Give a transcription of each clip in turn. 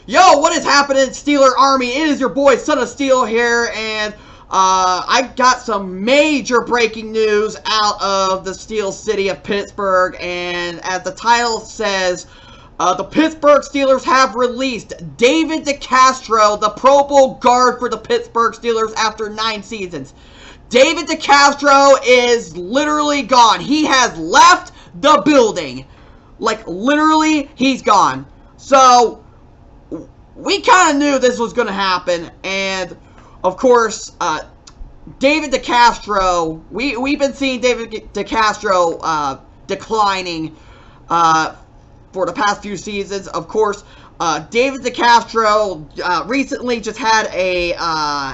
Yo, what is happening, Steeler Army? It is your boy, Son of Steel here, and I got some major breaking news out of the Steel City of Pittsburgh, and as the title says, the Pittsburgh Steelers have released David DeCastro, the Pro Bowl guard for the Pittsburgh Steelers after 9 seasons. David DeCastro is literally gone. He has left the building. Like, literally, he's gone. So, we kind of knew this was going to happen, and of course, David DeCastro, we've been seeing David DeCastro declining for the past few seasons. Of course, David DeCastro recently just had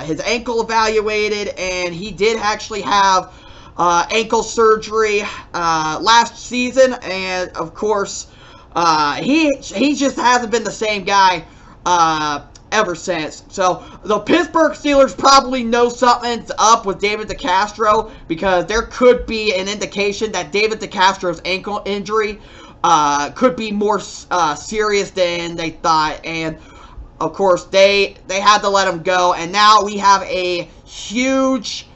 his ankle evaluated, and he did actually have ankle surgery last season, and of course, he just hasn't been the same guy ever since. So the Pittsburgh Steelers probably know something's up with David DeCastro, because there could be an indication that David DeCastro's ankle injury could be more serious than they thought, and of course they had to let him go, and now we have a huge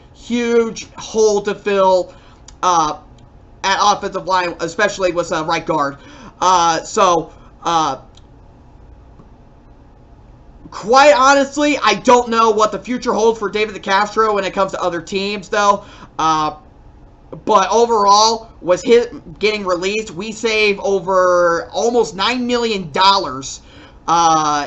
hole to fill at offensive line, especially with right guard. Quite honestly, I don't know what the future holds for David DeCastro when it comes to other teams, though. But overall, with him getting released, we save over almost $9 million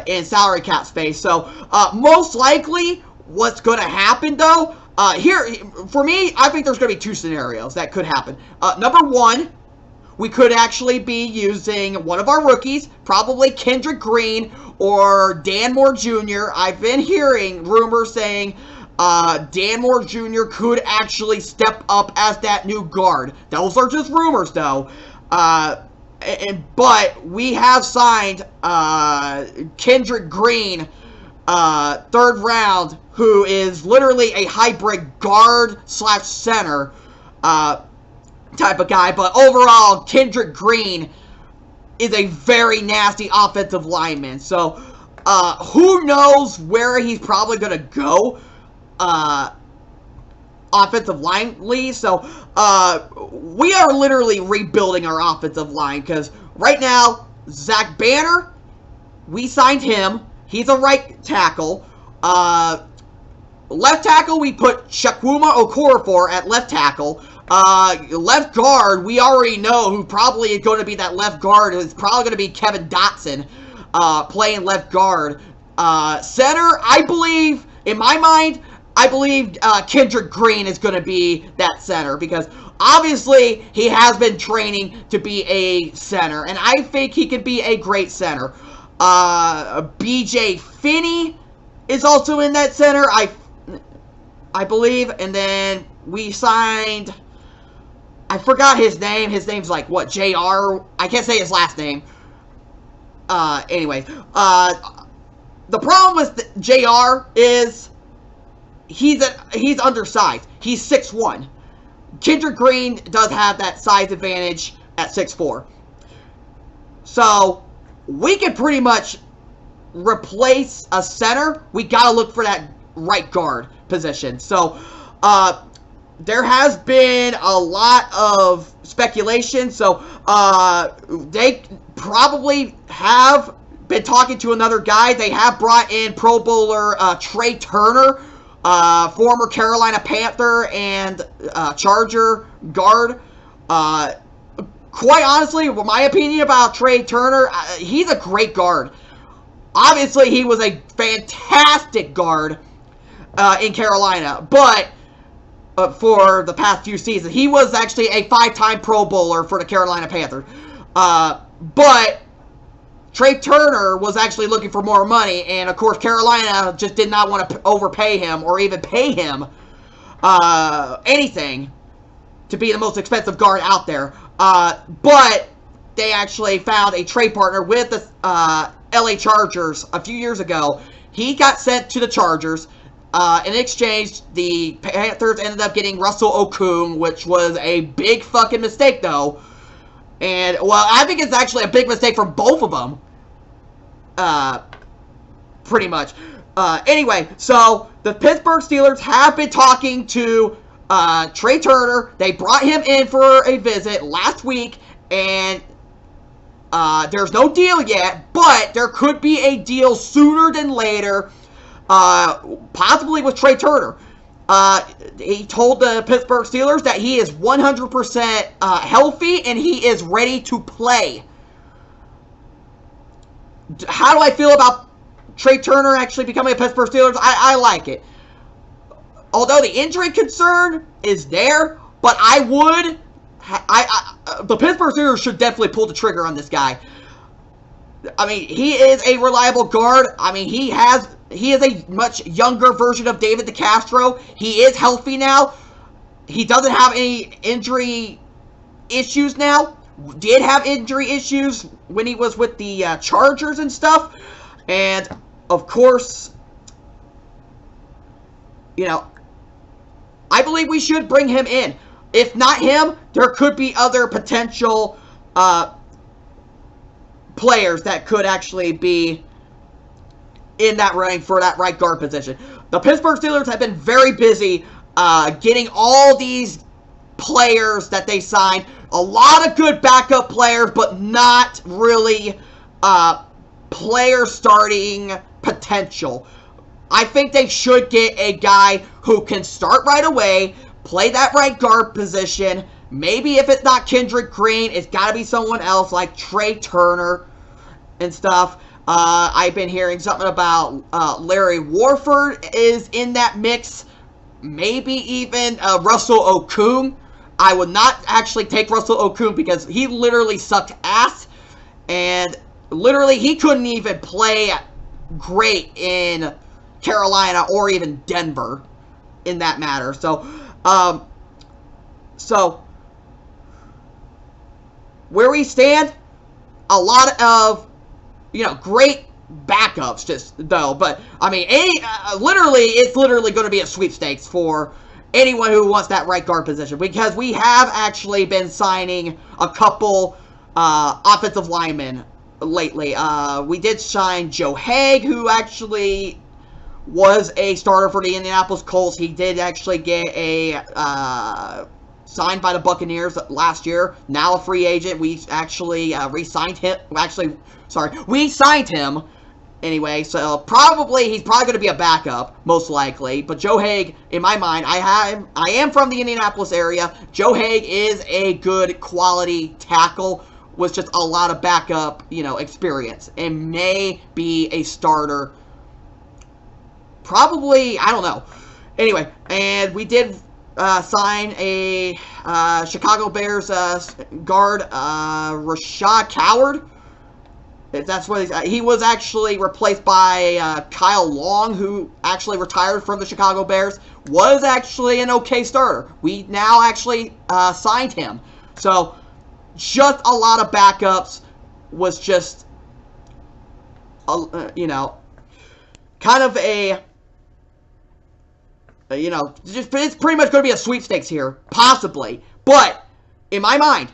in salary cap space. So, most likely, what's going to happen, though, here, for me, I think there's going to be 2 scenarios that could happen. Number one, we could actually be using one of our rookies, probably Kendrick Green or Dan Moore Jr. I've been hearing rumors saying Dan Moore Jr. could actually step up as that new guard. Those are just rumors, though. But we have signed Kendrick Green, 3rd round, who is literally a hybrid guard/center type of guy. But overall, Kendrick Green is a very nasty offensive lineman. So, who knows where he's probably going to go offensive line-ly. So, we are literally rebuilding our offensive line, because right now, Zach Banner, we signed him. He's a right tackle. Left tackle, we put Chukwuma Okorafor at left tackle. Left guard, we already know who probably is going to be that left guard. It's probably going to be Kevin Dotson playing left guard. Center, I believe, in my mind, I believe Kendrick Green is going to be that center, because obviously he has been training to be a center, and I think he can be a great center. BJ Finney is also in that center, I believe, and then we signed, I forgot his name. His name's like, what, JR? I can't say his last name. Anyway. The problem with JR is he's undersized. He's 6'1". Kendrick Green does have that size advantage at 6'4". So, we can pretty much replace a center. We gotta look for that right guard position. So, there has been a lot of speculation, so they probably have been talking to another guy. They have brought in Pro Bowler Trey Turner, former Carolina Panther and Charger guard. Quite honestly, my opinion about Trey Turner, he's a great guard. Obviously, he was a fantastic guard in Carolina, but for the past few seasons, he was actually a 5-time Pro Bowler for the Carolina Panthers. But Trey Turner was actually looking for more money, and of course Carolina just did not want to overpay him or even pay him anything to be the most expensive guard out there. But they actually found a trade partner with the LA Chargers a few years ago. He got sent to the Chargers. In exchange, the Panthers ended up getting Russell Okung, which was a big fucking mistake, though. And, well, I think it's actually a big mistake for both of them. pretty much. Anyway, so the Pittsburgh Steelers have been talking to Trey Turner. They brought him in for a visit last week, and there's no deal yet, but there could be a deal sooner than later, possibly with Trey Turner. He told the Pittsburgh Steelers that he is 100% healthy and he is ready to play. How do I feel about Trey Turner actually becoming a Pittsburgh Steelers? I like it. Although the injury concern is there, but the Pittsburgh Steelers should definitely pull the trigger on this guy. I mean, he is a reliable guard. I mean, he is a much younger version of David DeCastro. He is healthy now. He doesn't have any injury issues now. Did have injury issues when he was with the Chargers and stuff. And, of course, you know, I believe we should bring him in. If not him, there could be other potential players that could actually be in that running for that right guard position. The Pittsburgh Steelers have been very busy getting all these players that they signed. A lot of good backup players, but not really player starting potential. I think they should get a guy who can start right away, play that right guard position. Maybe if it's not Kendrick Green, it's got to be someone else like Trey Turner and stuff. I've been hearing something about Larry Warford is in that mix. Maybe even Russell Okung. I would not actually take Russell Okung because he literally sucked ass. And literally he couldn't even play great in Carolina or even Denver in that matter. So where we stand, a lot of, you know, great backups just though, but I mean, it's literally going to be a sweepstakes for anyone who wants that right guard position, because we have actually been signing a couple offensive linemen lately. We did sign Joe Haig, who actually was a starter for the Indianapolis Colts. He did actually get a signed by the Buccaneers last year, now a free agent. We actually re-signed him. We signed him anyway, so he's probably going to be a backup, most likely. But Joe Haig, in my mind, I am from the Indianapolis area. Joe Haig is a good quality tackle with just a lot of backup, you know, experience, and may be a starter. Probably, I don't know. Anyway, and we did sign a Chicago Bears guard, Rashad Coward. If that's what he was actually replaced by Kyle Long, who actually retired from the Chicago Bears. Was actually an okay starter. We now actually signed him. So, just a lot of backups. Was just, you know, kind of a, you know, it's pretty much going to be a sweepstakes here, possibly. But, in my mind,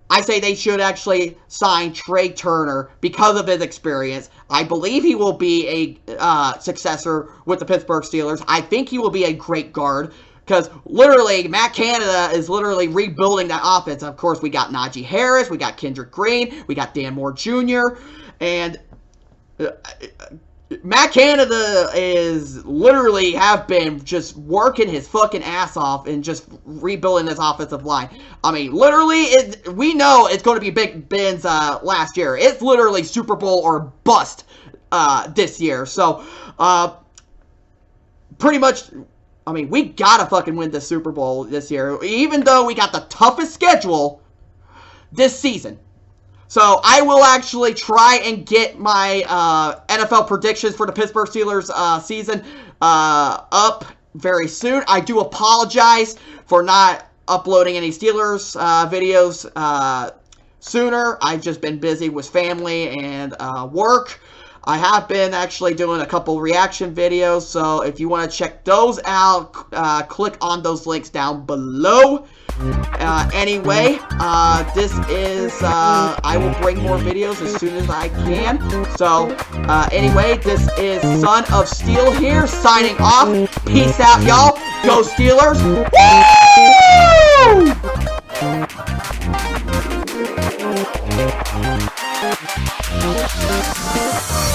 I say they should actually sign Trey Turner because of his experience. I believe he will be a successor with the Pittsburgh Steelers. I think he will be a great guard because literally Matt Canada is literally rebuilding that offense. Of course, we got Najee Harris, we got Kendrick Green, we got Dan Moore Jr., and Matt Canada is literally have been just working his fucking ass off and just rebuilding this offensive line. I mean, literally, we know it's going to be Big Ben's last year. It's literally Super Bowl or bust this year. So, pretty much, I mean, we gotta fucking win the Super Bowl this year, even though we got the toughest schedule this season. So, I will actually try and get my NFL predictions for the Pittsburgh Steelers season up very soon. I do apologize for not uploading any Steelers videos sooner. I've just been busy with family and work. I have been actually doing a couple reaction videos, so if you want to check those out, click on those links down below. Anyway, this is, I will bring more videos as soon as I can. So, anyway, this is Son of Steel here, signing off. Peace out, y'all. Go Steelers. Woo!